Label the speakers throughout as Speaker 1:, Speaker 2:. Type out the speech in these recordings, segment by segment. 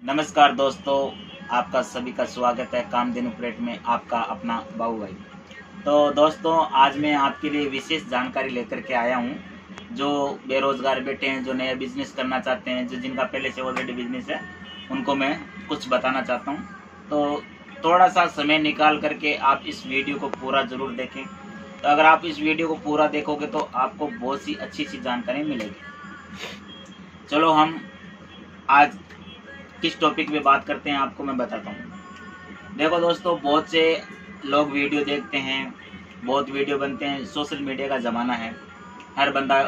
Speaker 1: नमस्कार दोस्तों, आपका सभी का स्वागत है कामधेनु प्लेट में। आपका अपना बाबू भाई। तो दोस्तों, आज मैं आपके लिए विशेष जानकारी लेकर के आया हूँ। जो बेरोजगार बैठे हैं, जो नया बिजनेस करना चाहते हैं, जो जिनका पहले से ऑलरेडी बिजनेस है, उनको मैं कुछ बताना चाहता हूँ। तो थोड़ा सा समय निकाल करके आप इस वीडियो को पूरा ज़रूर देखें। तो अगर आप इस वीडियो को पूरा देखोगे तो आपको बहुत सी अच्छी जानकारी मिलेगी। चलो हम आज किस टॉपिक पे बात करते हैं, आपको मैं बताता हूँ। देखो दोस्तों, बहुत से लोग वीडियो देखते हैं, बहुत वीडियो बनते हैं। सोशल मीडिया का ज़माना है, हर बंदा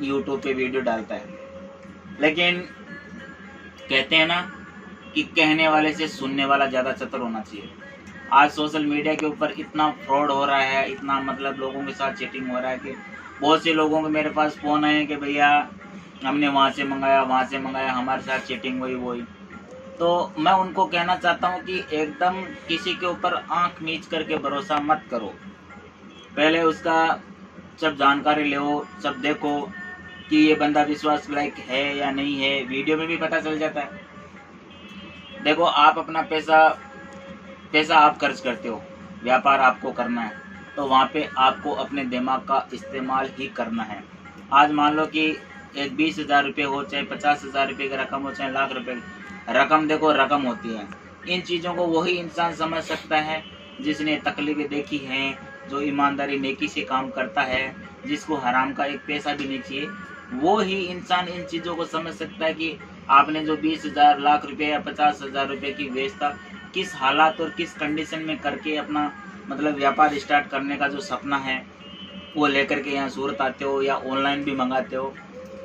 Speaker 1: यूट्यूब पे वीडियो डालता है। लेकिन कहते हैं ना कि कहने वाले से सुनने वाला ज़्यादा चतुर होना चाहिए। आज सोशल मीडिया के ऊपर इतना फ्रॉड हो रहा है, इतना मतलब लोगों के साथ चीटिंग हो रहा है कि बहुत से लोगों के मेरे पास फ़ोन आए कि भैया हमने वहाँ से मंगाया, हमारे साथ चीटिंग हुई। तो मैं उनको कहना चाहता हूँ कि एकदम किसी के ऊपर आंख मीच करके भरोसा मत करो। पहले उसका सब जानकारी लो, सब देखो कि ये बंदा विश्वास लायक है या नहीं है। वीडियो में भी पता चल जाता है। देखो, आप अपना पैसा आप खर्च करते हो, व्यापार आपको करना है, तो वहाँ पे आपको अपने दिमाग का इस्तेमाल ही करना है। आज मान लो कि एक 20,000 रुपये हो, चाहे 50,000 रुपये की रकम हो, चाहे लाख रुपये की रकम, देखो रकम होती है। इन चीज़ों को वही इंसान समझ सकता है जिसने तकलीफें देखी हैं, जो ईमानदारी नेकी से काम करता है, जिसको हराम का एक पैसा भी नहीं चाहिए। वो ही इंसान इन चीज़ों को समझ सकता है कि आपने जो 20,000 लाख रुपये या 50,000 रुपये की व्यवस्था किस हालात और किस कंडीशन में करके अपना मतलब व्यापार स्टार्ट करने का जो सपना है वो लेकर के यहाँ सूरत आते हो या ऑनलाइन भी मंगाते हो।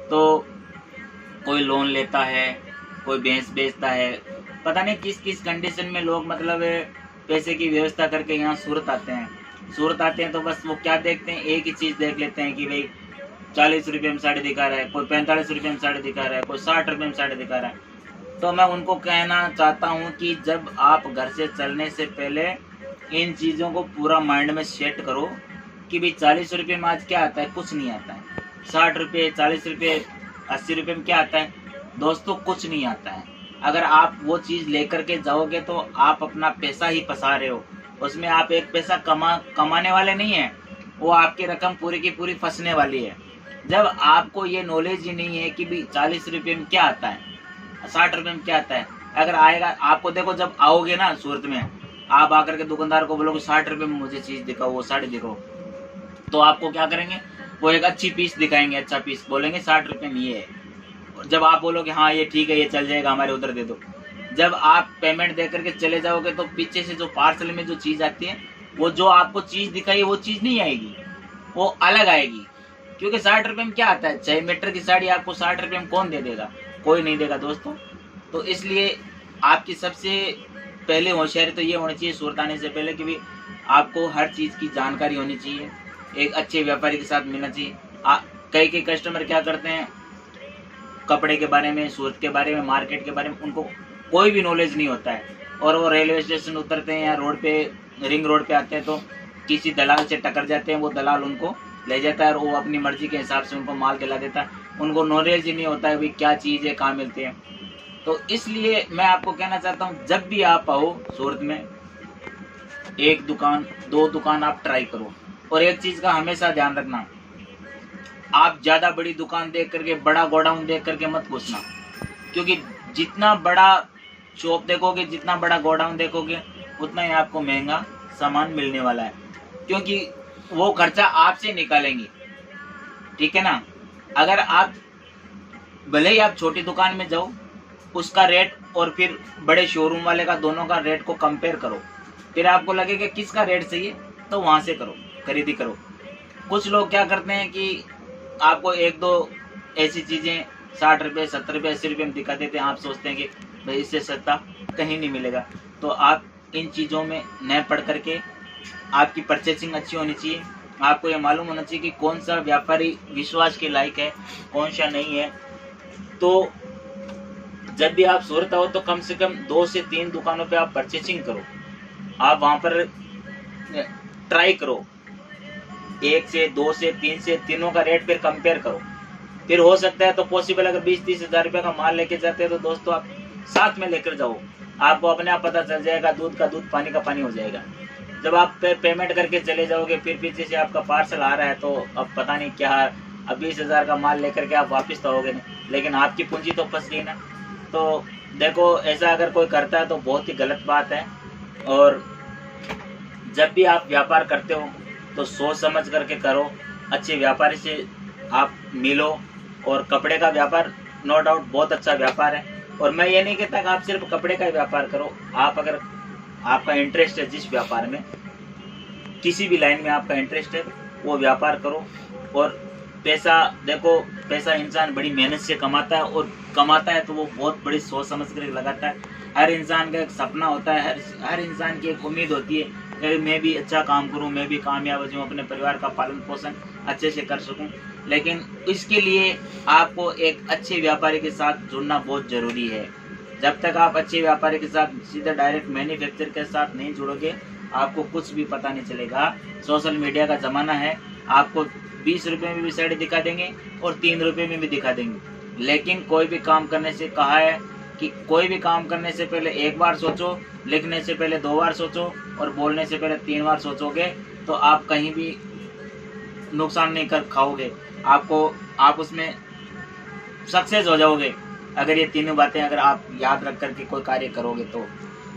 Speaker 1: तो कोई लोन लेता है, कोई भैंस बेचता है, पता नहीं किस किस कंडीशन में लोग मतलब पैसे की व्यवस्था करके यहाँ सूरत आते हैं। तो बस वो क्या देखते हैं, एक ही चीज़ देख लेते हैं कि भाई 40 रुपये में साड़ी दिखा रहा है, कोई 45 रुपये में साड़ी दिखा रहा है, कोई 60 रुपये में साड़ी दिखा रहा है। तो मैं उनको कहना चाहता हूँ कि जब आप घर से चलने से पहले इन चीज़ों को पूरा माइंड में सेट करो कि भाई 40 रुपये में आज क्या आता है, कुछ नहीं आता है। 60 रुपये, 40 रुपये, 80 रुपये में क्या आता है दोस्तों, कुछ नहीं आता है। अगर आप वो चीज़ लेकर के जाओगे तो आप अपना पैसा ही फंसा रहे हो। उसमें आप एक पैसा कमाने वाले नहीं हैं, वो आपकी रकम पूरी की पूरी फंसने वाली है। जब आपको ये नॉलेज ही नहीं है कि भाई 40 रुपये में क्या आता है, 60 रुपये में क्या आता है। अगर आएगा आपको, देखो जब आओगे ना सूरत में, आप आकर के दुकानदार को बोलोगे 60 रुपये में मुझे चीज़ दिखाओ, वो साड़ी दिखाओ, तो आपको क्या करेंगे, वो एक अच्छी पीस दिखाएंगे, अच्छा पीस बोलेंगे 60 रुपये में ये है। जब आप बोलोगे हाँ ये ठीक है, ये चल जाएगा, हमारे उधर दे दो, जब आप पेमेंट दे करके चले जाओगे तो पीछे से जो पार्सल में जो चीज़ आती है, वो जो आपको चीज़ दिखाई वो चीज़ नहीं आएगी, वो अलग आएगी। क्योंकि 60 रुपये में क्या आता है, 6 मीटर की साड़ी आपको 60 रुपये में कौन दे देगा, कोई नहीं देगा दोस्तों। तो इसलिए आपकी सबसे पहले होशियारी तो ये होनी चाहिए सूरत आने से पहले कि भी आपको हर चीज़ की जानकारी होनी चाहिए, एक अच्छे व्यापारी के साथ मिलना चाहिए। कई कस्टमर क्या करते हैं, कपड़े के बारे में, सूरत के बारे में, मार्केट के बारे में उनको कोई भी नॉलेज नहीं होता है, और वो रेलवे स्टेशन उतरते हैं या रोड पे, रिंग रोड पे आते हैं तो किसी दलाल से टकर जाते हैं। वो दलाल उनको ले जाता है और वो अपनी मर्जी के हिसाब से उनको माल दिला देता है। उनको नॉलेज ही नहीं होता है भाई क्या चीज़ है, कहाँ मिलती है। तो इसलिए मैं आपको कहना चाहता हूँ, जब भी आप आओ सूरत में, एक दुकान, 2 दुकान आप ट्राई करो। और एक चीज़ का हमेशा ध्यान रखना, आप ज़्यादा बड़ी दुकान देख करके, बड़ा गोडाउन देख करके मत घुसना। क्योंकि जितना बड़ा शॉप देखोगे, जितना बड़ा गोडाउन देखोगे, उतना ही आपको महंगा सामान मिलने वाला है। क्योंकि वो खर्चा आपसे निकालेंगे, ठीक है ना। अगर आप भले ही आप छोटी दुकान में जाओ, उसका रेट और फिर बड़े शोरूम वाले का, दोनों का रेट को कंपेयर करो, फिर आपको लगेगा किसका रेट सही है, तो वहाँ से करो, खरीदी करो। कुछ लोग क्या करते हैं कि आपको 1-2 ऐसी चीज़ें 60 रुपये, 70 रुपये, 80 रुपये में दिखा देते हैं। आप सोचते हैं कि भाई इससे सस्ता कहीं नहीं मिलेगा। तो आप इन चीज़ों में न पढ़ करके, आपकी परचेसिंग अच्छी होनी चाहिए। आपको ये मालूम होना चाहिए कि कौन सा व्यापारी विश्वास के लायक है, कौन सा नहीं है। तो जब भी आप सूरत आओ तो कम से कम 2 से 3 दुकानों पे आप परचेसिंग करो। आप वहाँ पर ट्राई करो, 1 से 2 से 3 से, तीनों का रेट फिर कंपेयर करो। फिर हो सकता है तो पॉसिबल, अगर 20-30 हज़ार रुपये का माल लेके जाते हैं तो दोस्तों आप साथ में लेकर जाओ, आपको अपने आप पता चल जाएगा, दूध का दूध पानी का पानी हो जाएगा। जब आप पेमेंट करके चले जाओगे, फिर पीछे से आपका पार्सल आ रहा है, तो अब पता नहीं क्या, अब 20,000 का माल लेकर के आप वापस तो आओगे नहीं, लेकिन आपकी पूंजी तो फंस गई ना। तो देखो, ऐसा अगर कोई करता है तो बहुत ही गलत बात है। और जब भी आप व्यापार करते हो तो सोच समझ करके करो, अच्छे व्यापारी से आप मिलो। और कपड़े का व्यापार नो डाउट बहुत अच्छा व्यापार है, और मैं ये नहीं कहता कि आप सिर्फ कपड़े का ही व्यापार करो। आप अगर आपका इंटरेस्ट है जिस व्यापार में, किसी भी लाइन में आपका इंटरेस्ट है, वो व्यापार करो। और पैसा देखो, पैसा इंसान बड़ी मेहनत से कमाता है, और कमाता है तो वो बहुत बड़ी सोच समझ कर लगाता है। हर इंसान का एक सपना होता है, हर इंसान की एक उम्मीद होती है कि मैं भी अच्छा काम करूं, मैं भी कामयाब हो जाऊं, अपने परिवार का पालन पोषण अच्छे से कर सकूं। लेकिन इसके लिए आपको एक अच्छे व्यापारी के साथ जुड़ना बहुत ज़रूरी है। जब तक आप अच्छे व्यापारी के साथ सीधे डायरेक्ट मैन्युफैक्चर के साथ नहीं जुड़ोगे, आपको कुछ भी पता नहीं चलेगा। सोशल मीडिया का ज़माना है, आपको 20 रुपये में भी साड़ी दिखा देंगे और 3 रुपये में भी दिखा देंगे। लेकिन कोई भी काम करने से कहा है कि कोई भी काम करने से पहले एक बार सोचो, लिखने से पहले 2 बार सोचो, और बोलने से पहले 3 बार सोचोगे तो आप कहीं भी नुकसान नहीं कर खाओगे। आप उसमें सक्सेस हो जाओगे, अगर ये तीनों बातें अगर आप याद रख करके कोई कार्य करोगे तो।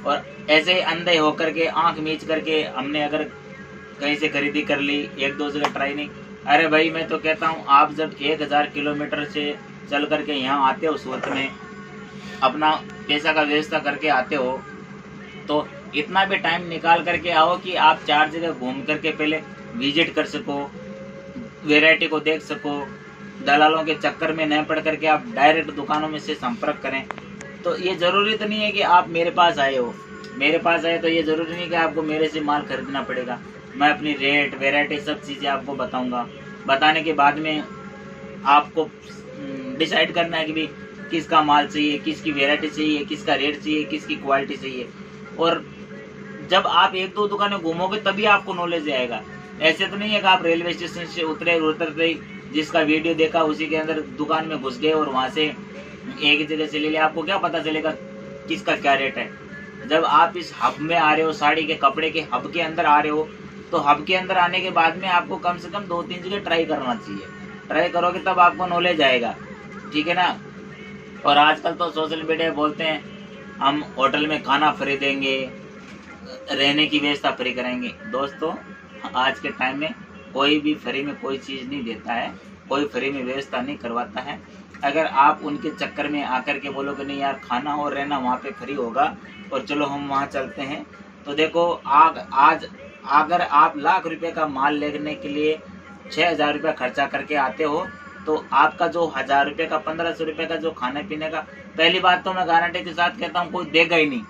Speaker 1: और ऐसे ही अंधे होकर के, आंख मीच करके हमने अगर कहीं से खरीदी कर ली, 1-2 जगह ट्राई नहीं, अरे भाई मैं तो कहता हूँ, आप जब 1000 किलोमीटर से चल करके यहाँ आते हो, सूरत में अपना पैसा का व्यवस्था करके आते हो, तो इतना भी टाइम निकाल करके आओ कि आप 4 जगह घूम करके पहले विजिट कर सको, वैरायटी को देख सको, दलालों के चक्कर में न पड़ करके आप डायरेक्ट दुकानों में से संपर्क करें। तो ये ज़रूरी तो नहीं है कि आप मेरे पास आए हो, मेरे पास आए तो ये ज़रूरी नहीं कि आपको मेरे से माल खरीदना पड़ेगा। मैं अपनी रेट, वैरायटी, सब चीज़ें आपको बताऊंगा। बताने के बाद में आपको डिसाइड करना है कि भाई किसका माल चाहिए, किसकी वैरायटी चाहिए, किसका रेट चाहिए, किसकी क्वालिटी चाहिए। और जब आप 1-2 दुकानें घूमोगे तभी आपको नॉलेज आएगा। ऐसे तो नहीं है कि आप रेलवे स्टेशन से उतरते ही जिसका वीडियो देखा उसी के अंदर दुकान में घुस गए और वहाँ से एक ही जगह से ले लिया। आपको क्या पता चलेगा किसका क्या रेट है। जब आप इस हब में आ रहे हो, साड़ी के कपड़े के हब के अंदर आ रहे हो, तो हब के अंदर आने के बाद में आपको कम से कम 2-3 जगह ट्राई करना चाहिए। ट्राई करोगे तब आपको नॉलेज आएगा, ठीक है ना। और आजकल तो सोशल मीडिया बोलते हैं हम होटल में खाना फ्री देंगे, रहने की व्यवस्था फ्री करेंगे। दोस्तों, आज के टाइम में कोई भी फ्री में कोई चीज़ नहीं देता है, कोई फ्री में व्यवस्था नहीं करवाता है। अगर आप उनके चक्कर में आकर के बोलोगे नहीं यार खाना और रहना वहाँ पे फ्री होगा और चलो हम वहाँ चलते हैं, तो देखो आज अगर आप लाख रुपए का माल लेने के लिए 6,000 रुपये खर्चा करके आते हो, तो आपका जो 1,000 रुपये का, 1,500 रुपये का जो खाने पीने का, पहली बात तो मैं गारंटी के साथ कहता हूँ कोई देगा ही नहीं।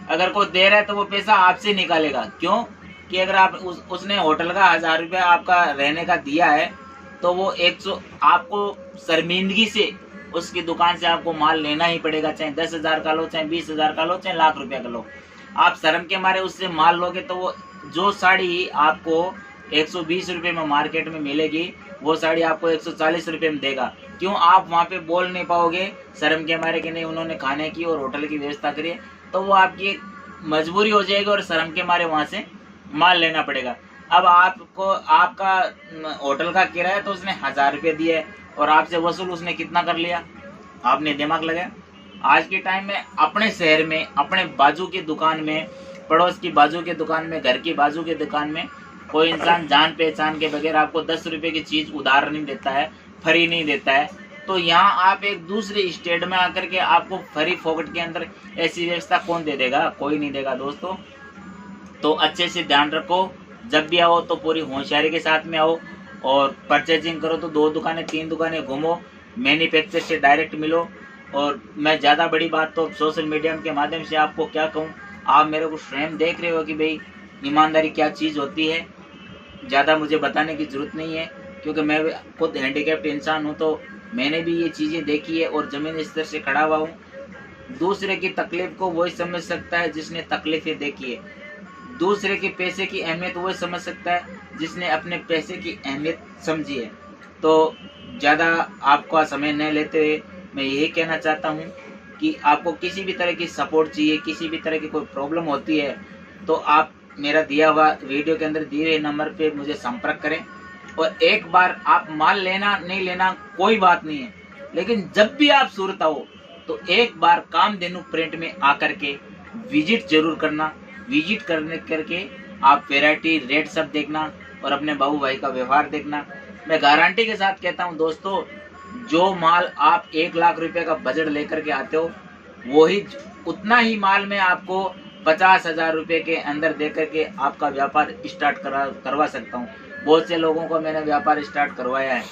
Speaker 1: अगर कोई दे रहा है तो वो पैसा आपसे निकालेगा। क्यों कि अगर आप उसने होटल का 1,000 रुपया आपका रहने का दिया है, तो वो 100 आपको शर्मिंदगी से उसकी दुकान से आपको माल लेना ही पड़ेगा, चाहे 10,000 का लो, चाहे 20,000 का लो, चाहे लाख रुपया का लो। आप शर्म के मारे उससे माल लोगे तो वो जो साड़ी आपको 120 रुपये में मार्केट में मिलेगी, वो साड़ी आपको 140 रुपये में देगा। क्यों? आप वहाँ पे बोल नहीं पाओगे शर्म के मारे कि नहीं उन्होंने खाने की और होटल की व्यवस्था करी है, तो वो आपकी एक मजबूरी हो जाएगी और शर्म के मारे वहाँ से माल लेना पड़ेगा। अब आपको आपका होटल का किराया तो उसने 1,000 रुपये दिए और आपसे वसूल उसने कितना कर लिया, आपने दिमाग लगाया? आज के टाइम में अपने शहर में, अपने बाजू की दुकान में, पड़ोस की बाजू की दुकान में, घर की बाजू की दुकान में कोई इंसान जान पहचान के बगैर आपको 10 रुपये की चीज़ उधार नहीं देता है, फ्री नहीं देता है। तो यहाँ आप एक दूसरे स्टेट में आकर के आपको फ्री फोकट के अंदर ऐसी व्यवस्था कौन दे देगा? कोई नहीं देगा दोस्तों। तो अच्छे से ध्यान रखो, जब भी आओ तो पूरी होशियारी के साथ में आओ और परचेजिंग करो तो 2 दुकानें 3 दुकानें घूमो, मैन्युफैक्चर से डायरेक्ट मिलो। और मैं ज़्यादा बड़ी बात तो सोशल मीडिया के माध्यम से आपको क्या कहूँ, आप मेरे को स्वयं देख रहे हो कि भाई ईमानदारी क्या चीज़ होती है। ज़्यादा मुझे बताने की ज़रूरत नहीं है, क्योंकि मैं खुद हैंडीकैप्ड इंसान हूँ, तो मैंने भी ये चीज़ें देखी है और ज़मीन स्तर से खड़ा हुआ हूँ। दूसरे की तकलीफ़ को वही समझ सकता है जिसने तकलीफ़ें देखी है, दूसरे के पैसे की अहमियत वही समझ सकता है जिसने अपने पैसे की अहमियत समझी है। तो ज़्यादा आपका समय न लेते हुए मैं यही कहना चाहता हूँ कि आपको किसी भी तरह की सपोर्ट चाहिए, किसी भी तरह की कोई प्रॉब्लम होती है, तो आप मेरा दिया हुआ वीडियो के अंदर दिए हुए नंबर पे मुझे संपर्क करें। और एक बार आप माल लेना नहीं लेना कोई बात नहीं है, लेकिन जब भी आप सूरत आओ तो एक बार कामधेनु प्रिंट में आकर के विजिट जरूर करना। विजिट करके आप वैरायटी रेट सब देखना और अपने बाबू भाई का व्यवहार देखना। मैं गारंटी के साथ कहता हूं दोस्तों, जो माल आप 1 लाख रुपए का बजट लेकर के आते हो, वही उतना ही माल में आपको 50,000 रुपए के अंदर दे करके आपका व्यापार स्टार्ट करवा सकता हूँ। बहुत से लोगों को मैंने व्यापार स्टार्ट करवाया है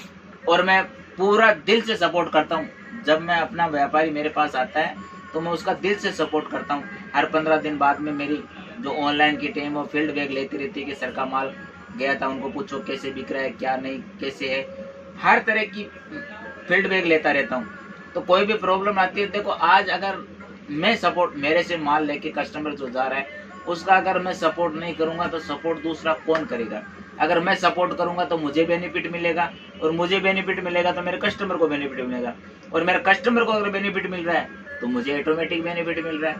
Speaker 1: और मैं पूरा दिल से सपोर्ट करता हूँ। जब मैं अपना व्यापारी मेरे पास आता है तो मैं उसका दिल से सपोर्ट करता हूँ। हर 15 दिन बाद में मेरी जो ऑनलाइन की टीम वो फील्ड बैग लेती रहती है कि सर का माल गया था, उनको पूछो कैसे बिक रहा है, क्या नहीं, कैसे है। हर तरह की फील्ड बैग लेता रहता हूँ। तो कोई भी प्रॉब्लम आती है, देखो आज अगर मैं सपोर्ट, मेरे से माल लेके कस्टमर जो जा रहा है उसका अगर मैं सपोर्ट नहीं करूंगा तो सपोर्ट दूसरा कौन करेगा। अगर मैं सपोर्ट करूंगा तो मुझे बेनिफिट मिलेगा, और मुझे बेनिफिट मिलेगा तो मेरे कस्टमर को बेनिफिट मिलेगा, और मेरे कस्टमर को अगर बेनिफिट मिल रहा है तो मुझे ऑटोमेटिक बेनिफिट मिल रहा है।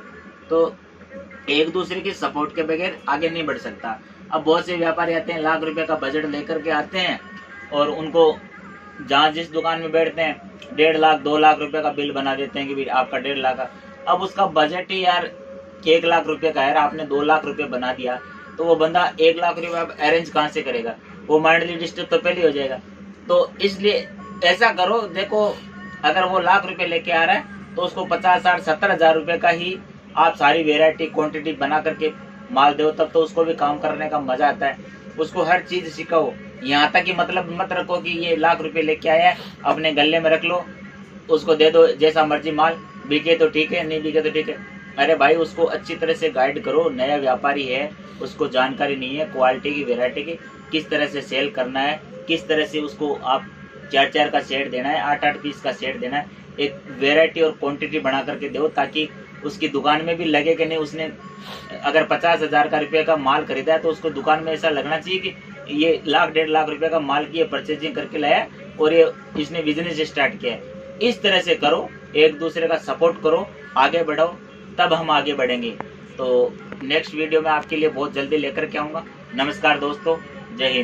Speaker 1: तो एक दूसरे की सपोर्ट के बगैर आगे नहीं बढ़ सकता। अब बहुत से व्यापारी आते हैं, लाख रुपए का बजट लेकर के आते हैं और उनको जहाँ जिस दुकान में बैठते हैं 1.5 लाख 2 लाख रुपए का बिल बना देते हैं कि भाई आपका 1.5 लाख का। अब उसका बजट ही यार 1 लाख रुपए का है, आपने 2 लाख रुपए बना दिया, तो वो बंदा 1 लाख रुपए अब अरेंज कहाँ से करेगा, वो माइंडली डिस्टर्ब तो पहले हो जाएगा। तो इसलिए ऐसा करो, देखो अगर वो लाख रुपए लेके आ रहा है तो उसको 50, 60, 70,000 रुपए का ही आप सारी वेराइटी क्वांटिटी बना करके माल दो, तब तो उसको भी काम करने का मजा आता है। उसको हर चीज सिखाओ, यहाँ तक कि मतलब मत रखो कि ये लाख रुपए लेके आया है अपने गले में रख लो, उसको दे दो जैसा मर्जी माल, बिके तो ठीक है, नहीं बिके तो ठीक है। अरे भाई उसको अच्छी तरह से गाइड करो, नया व्यापारी है, उसको जानकारी नहीं है क्वालिटी की, वैरायटी की, किस तरह से सेल करना है, किस तरह से उसको आप 4-4 का सेट देना है, 8-8 पीस का सेट देना है। एक वैरायटी और क्वांटिटी बना करके दो ताकि उसकी दुकान में भी लगे कि नहीं, उसने अगर 50,000 का रुपये का माल खरीदा है तो उसको दुकान में ऐसा लगना चाहिए कि ये 1 लाख 1.5 लाख रुपए का माल की परचेजिंग करके लाया और ये इसने बिजनेस स्टार्ट किया है। इस तरह से करो, एक दूसरे का सपोर्ट करो, आगे बढ़ो, तब हम आगे बढ़ेंगे। तो नेक्स्ट वीडियो में आपके लिए बहुत जल्दी लेकर के आऊँगा। नमस्कार दोस्तों, जय हिंद।